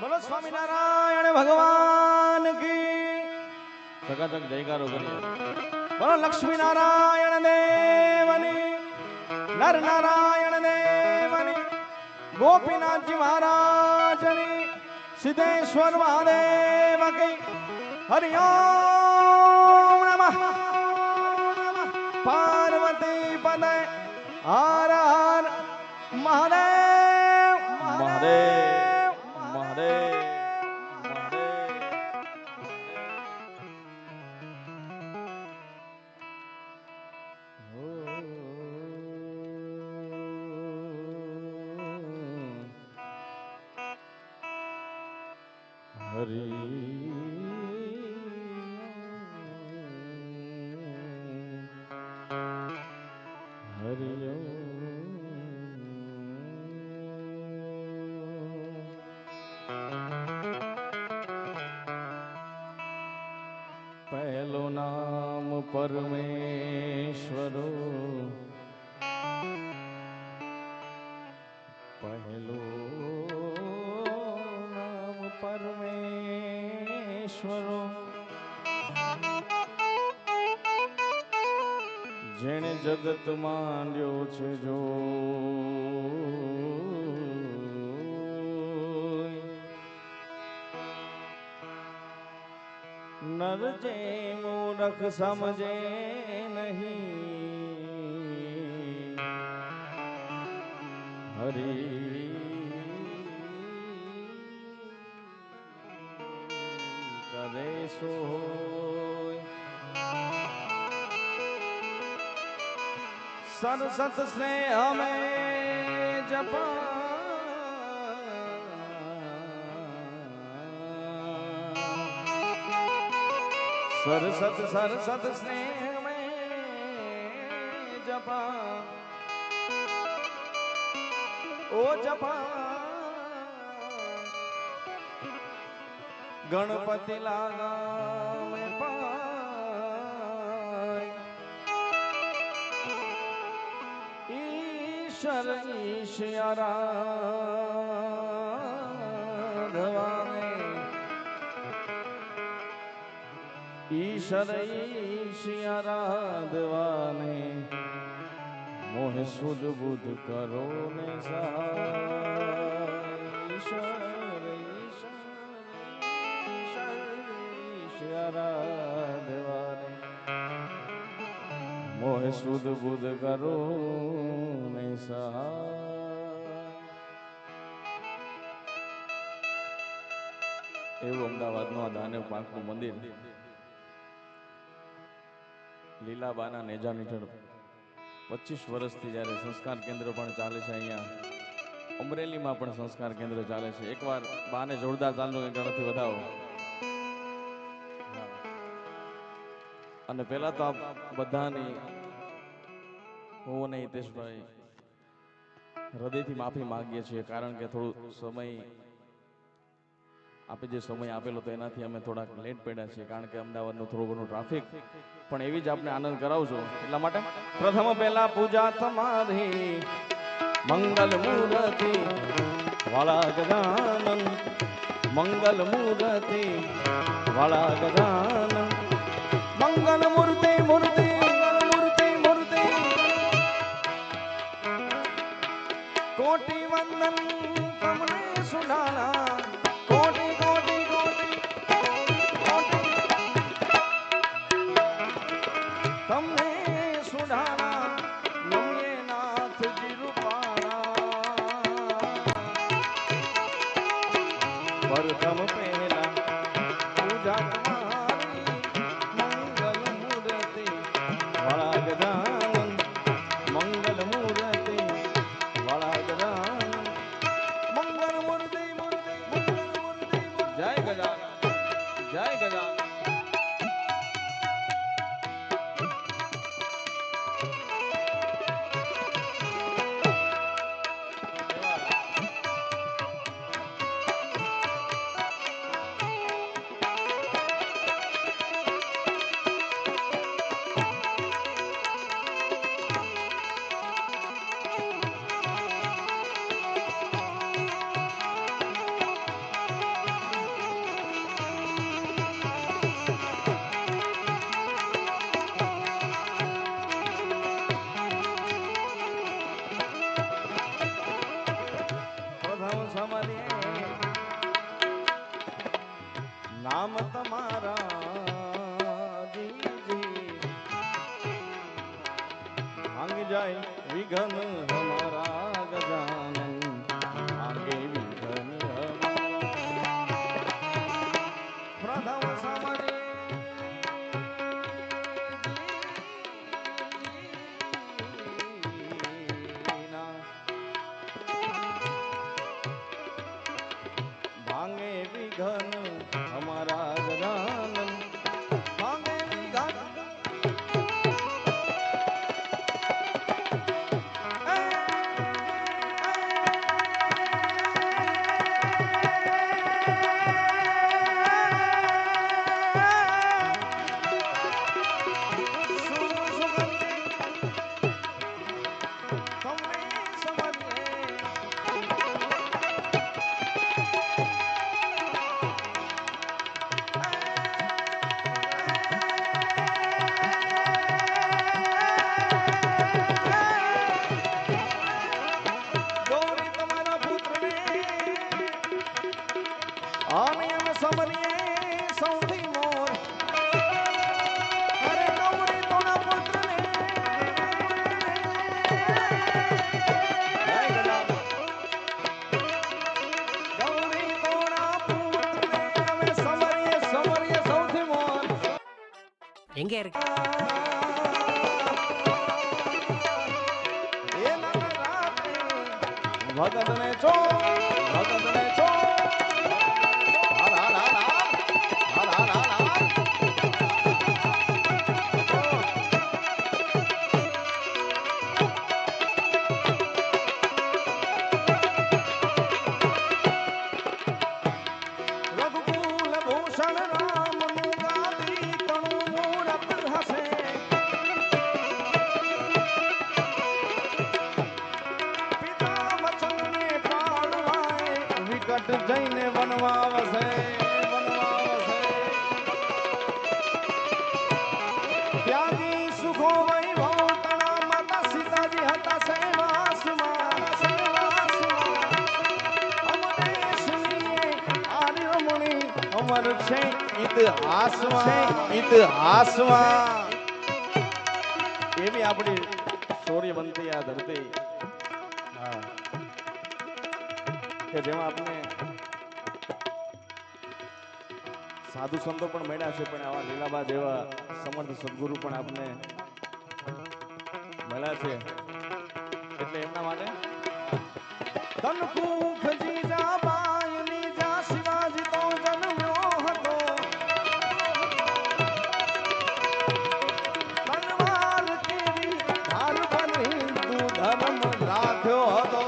બોલો સ્વામિનારાયણ ભગવાન કી સકાતક જયકારો કરીએ. બોલો લક્ષ્મી નારાયણ દેવની, નર નારાયણ દેવની, ગોપીનાથજી મહારાજની, સિદ્ધેશ્વર મહાદેવ કી. હરિ ઓમ નમઃ પાર્વતી પદે. હર હર મહાદેવ મહાદેવ મહાદેવ. પહેલું નામ પરમેશ્વરો, પહેલું નામ પરમેશ્વરો, જેણે જગત માંડ્યો છે જો નર જે મૂરખ સમજે નહીં. હરી કરે સો સરસત સ્નેહ મેં જપા. સરસત સરસત સ્નેહ મેં જપા. ઓ જપા ગણપતિ લાગા મેં પાય. ઈશ્વર ઈશ્વરાધવાને, ઈશ્વર ઈશ્વરાધવાને, મોહ સુદ બુદ્ધ કરો ને સહાય. ઈશ્વર ઈશ્વરાધવાને, મોહ સુદ બુદ્ધ કરો ને સહાય. એવું અમદાવાદનું આ દાનવ પાંખનું મંદિર લીલાબાના નેજામ હેઠળ 25 વર્ષથી જ્યારે સંસ્કાર કેન્દ્ર પણ ચાલે છે. અહીંયા અમરેલીમાં પણ સંસ્કાર કેન્દ્ર ચાલે છે. એકવાર બાને જોરદાર ચાલુ ગણતરી વધાવો. અને પહેલા તો આપ બધાની હું અને હિતેશભાઈ હૃદયથી માફી માંગીએ છીએ, કારણ કે થોડું સમય આપે જે સમય આપેલો તો એનાથી અમે થોડાક લેટ પડ્યા છીએ, કારણ કે અમદાવાદનું થોડું ઘણું ટ્રાફિક. પણ એવી જ આપણે આનંદ કરાવજો એટલા માટે પ્રથમ પહેલા પૂજા તમારી મંગલ મૂર્તિ વાળા ગજાનન, મંગલ મૂર્તિ વાળા ગજાનન, મંગલ મૂર્તિ મૂર્તિ મૂર્તિ મૂર્તિ, કોટી વંદન તમને સુનાના, કોટી કોટી કોટી કોટી તમને સુનાના. નમ્ય નાથજી રૂપાણા, પ્રથમ પહેલા પૂજા તમારી મંગલ મૂર્તિ વાળા ગજાનન, મંગલ મૂર્તિ વાળા ગજાનન, મંગલ મૂર્તિ મૂર્તિ મૂર્તિ. हमारा गजानन भांगे विघन प्रथम समरे भांगे विघन हमारा गजानन भांगे विघन સમરીએ સૌથી મોર અરે ગૌરી તોના પુત્રને ગૌરી તોના પુત્રને અમે સમરીએ સૌથી મોર எங்க இருக்கு એ નર રાતે ભગતને છો જઈને વનવાવસે ત્યાગી સુખો વૈભવ તણા માતા સીતાજી હતા સેવાસમાં અમને સુનીએ આર્ય રમણી અમર છે ઇતિહાસમાં એવી આપણી શૌર્યવંતી આ ધરતી કે જેમાં આપણે સાધુ સંતો પણ મળ્યા છે, પણ આવા લીલાબા જેવા સમર્થ સદગુરુ પણ આપને મળ્યા છે, એટલે એમના માટે તનકુખ જીજા બાયની જા શિવાજી તો જન્મ્યો હતો તનવાર કેરી ધાર પર હિન્દુ ધર્મ રાખ્યો હતો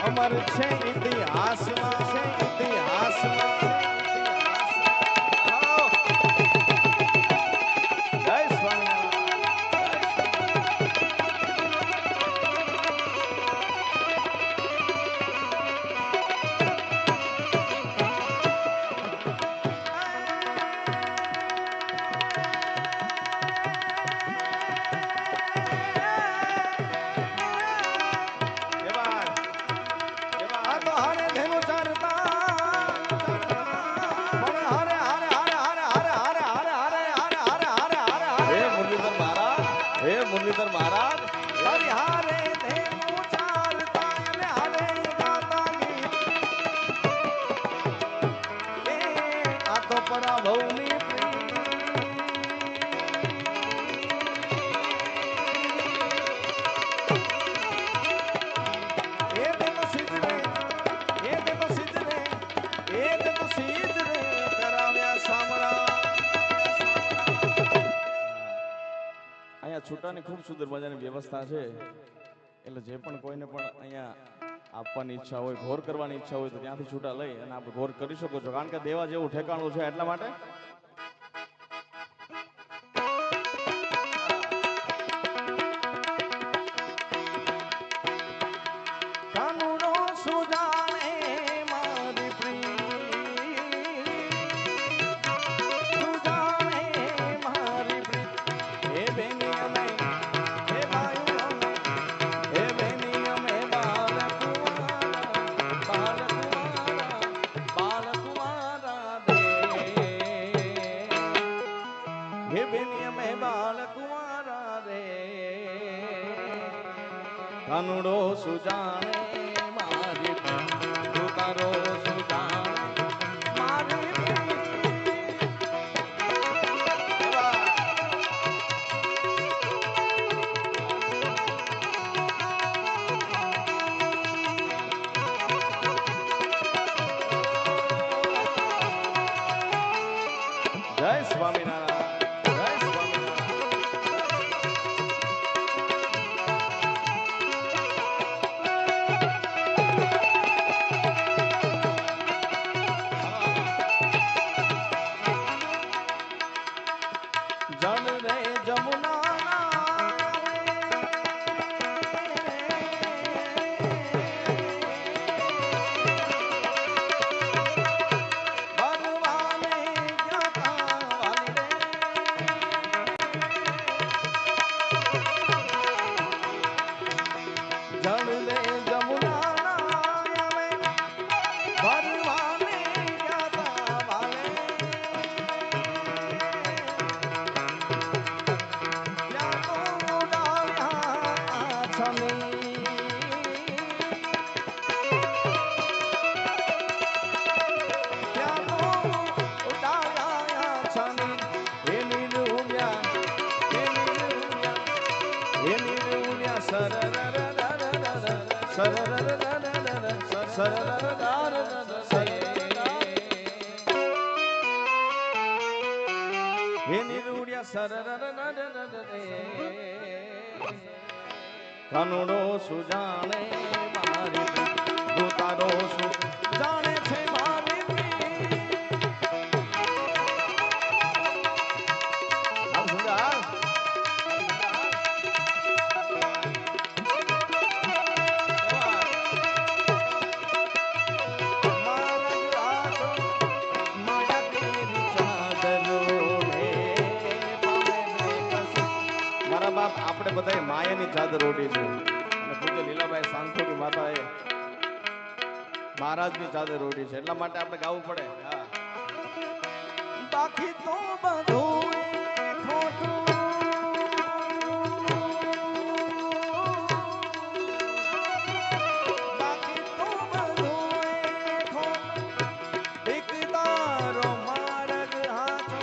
અમર છે ઇતિહાસમાં જય મુરલીધર મહારાજ હરિહારે ધેનુ ચારતા અને હરે ગાતા ગીત એ આ તો પરાભવની છૂટાની ખૂબ સુંદર મજાની વ્યવસ્થા છે, એટલે જે પણ કોઈને પણ અહીંયા આપવાની ઈચ્છા હોય, ઘોર કરવાની ઈચ્છા હોય તો ત્યાંથી છૂટા લઈ અને આપ ઘોર કરી શકો છો, કારણ કે દેવા જેવું ઠેકાણું છે એટલા માટે Amen. સુજાણે મારી તું તારો સુજાણે મારી જય સ્વામિનારાયણ જય સ્વામિનારાયણ જળ રે જમુના કાનુડો સુજાણે મારી તું તારો સુજાણે છે મારી આપણે બધા માયાની ચાદર ઓઢી છે અને પૂજ્ય લીલાબાઈ સાંખોડી માતાએ મહારાજની ચાદર ઓઢી છે એટલા માટે આપણે ગાવું પડે હા બાકી તો બધું ખોટું બાકી તો બધું ખોટું એક તારો માર્ગ હાથો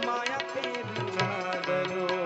માયા તેરી ચાદરો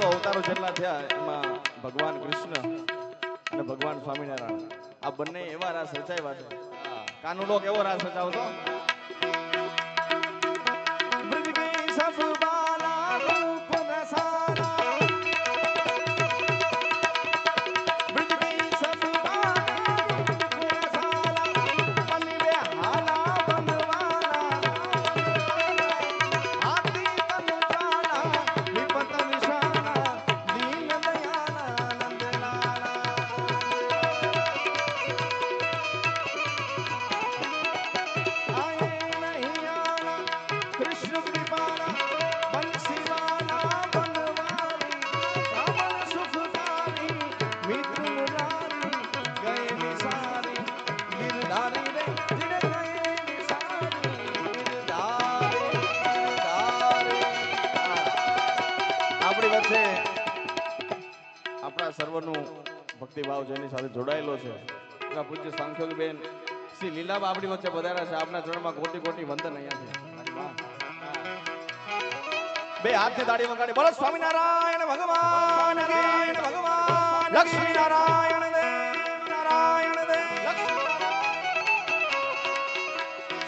અવતારો જેટલા થયા એમાં ભગવાન કૃષ્ણ અને ભગવાન સ્વામિનારાયણ આ બંને એવા રાસ રચાવ્યા છે કાનુડો કેવો રાસ રચાવતો I ભક્તિભાવ જેની સાથે જોડાયેલો છે એવા પૂજ્ય સાંખ્યોગ બેન શ્રી લીલાબા આપણી વચ્ચે પધાર્યા છે. આપના ચરણમાં કોટી કોટી વંદન અહીંયાથી. બે હાથની તાળી વગાડી બોલો સ્વામિનારાયણ ભગવાન કી ભગવાન લક્ષ્મી નારાયણ દેવ નારાયણ દેવ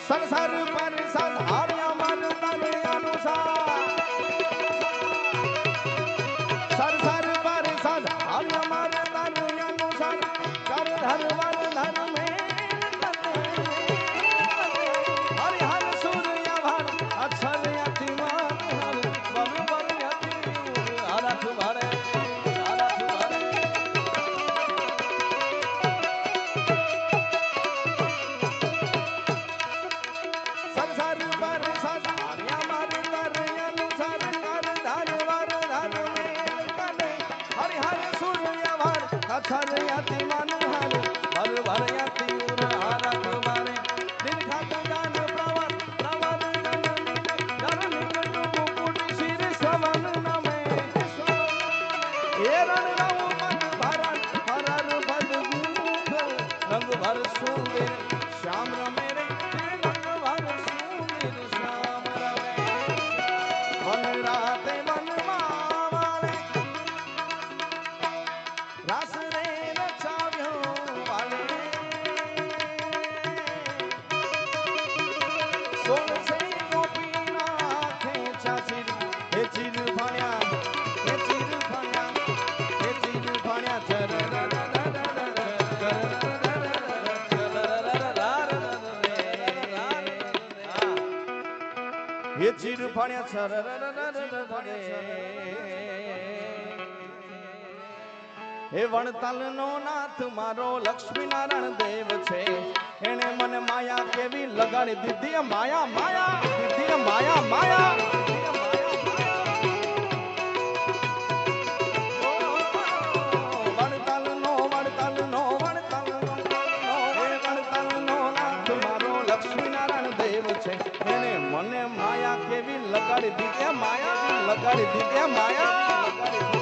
સંસાર પર સાધાર્યા મન તન અનુસાર સંસાર પર સાધાર્યા મન તન અનુસાર કર ધર્મ ધર્મ હરિહર સૂર્ય ભર અક્ષર અતિમાન છરયાતી માનહાર ભર ભરયાતી ઉર આરક મારે દિન ખાત જાન પ્રવર પ્રવર જન નિકટ મુકુટ શિર શ્રવણ નમે એ રણ રવ મન ભરન હરર પદ ગુખ રંગ ભર સુંદર શ્યામ રમે રે રંગ ભર સુંદર શ્યામ રમે મન રાતે મન મારે રાસ ये चीर फाण्या छर हे वणताल नो नाथ मारो लक्ष्मी नारायण देव छे एने मन माया केवी लगाड़ी दीदी माया माया दीदी माया माया वणताल नो नाथ मारो लक्ष्मी नारायण देव छे एने मने माया केवी लगाड़ी दीदी माया लगाड़ी दीदी माया लगाड़ी